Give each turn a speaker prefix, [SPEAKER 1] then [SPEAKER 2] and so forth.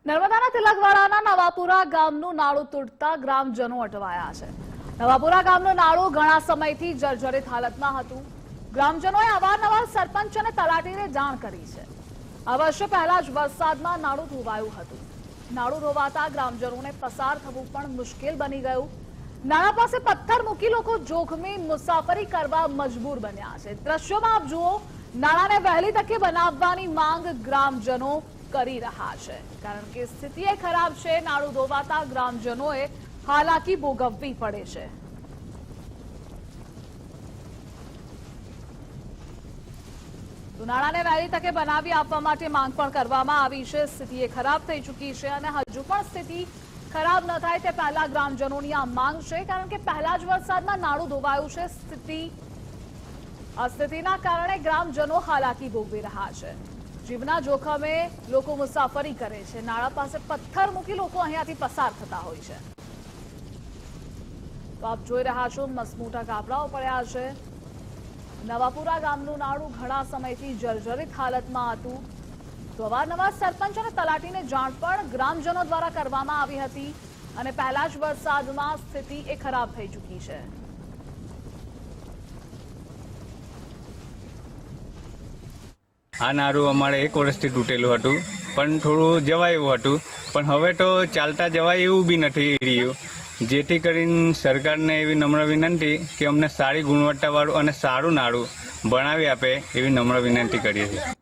[SPEAKER 1] નર્મદાના તિલકવાડાના નવાપુરા ગામનું નાળું તૂટતા ગ્રામજનો અટવાયા છે। નવાપુરા ગામનું નાળું ઘણા સમયથી જર્જરિત હાલતમાં હતું। ગ્રામજનોએ અવારનવાર સરપંચ અને તલાટીને જાણ કરી છે। આ વર્ષે પહેલા જ વરસાદમાં નાળું ધોવાયું હતું। નાળું ધોવાતા ગ્રામજનોને પસાર થવું પણ મુશ્કેલ બની ગયું। નાળા પાસે પથ્થર મૂકી લોકો જોખમી મુસાફરી કરવા મજબૂર બન્યા છે। દ્રશ્યોમાં આપ જુઓ, નાળાને વહેલી તકે બનાવવાની માંગ ગ્રામજનો કરી રહ્યા છે, કારણ કે સ્થિતિ એ ખરાબ છે। નાળું ધોવાતા ગ્રામજનોએ હાલાકી ભોગવવી પડે છે। નાળાને વહેલી તકે બનાવી આપવા માટે માંગ પણ કરવામાં આવી છે। સ્થિતિ એ ખરાબ થઈ ચૂકી છે અને હજુ પણ સ્થિતિ ખરાબ ન થાય તે પહેલા ગ્રામજનોની આ માંગ છે, કારણ કે પહેલા જ વરસાદમાં નાળું ધોવાયું છે। આ સ્થિતિના કારણે ગ્રામજનો હાલાકી ભોગવી રહ્યા છે। જીવના જોખમે લોકો મુસાફરી કરે છે। નાળા પાસે પથ્થર મૂકી લોકો અહીંયાથી પસાર થતા હોય છે। તો આપ જોઈ રહ્યા છો, મસમોટા કાપડાઓ પડ્યા છે। નવાપુરા ગામનું નાળું ઘણા સમયથી જર્જરિત હાલતમાં હતું। તો અવારનવાર સરપંચ અને તલાટીને જાણ પણ ગ્રામજનો દ્વારા કરવામાં આવી હતી અને પહેલા જ વરસાદમાં સ્થિતિ એ ખરાબ થઈ ચૂકી છે।
[SPEAKER 2] આ નારું અમારે 1 વર્ષથી તૂટેલું હતું, પણ થોડું જવાય એવું હતું, પણ હવે તો ચાલતા જવાય એવું બી નથી રહ્યું। જેથી કરીને સરકારને એવી નમ્ર વિનંતી કે અમને સારી ગુણવત્તાવાળું અને સારું નાળું બનાવી આપે એવી નમ્ર વિનંતી કરીએ છીએ।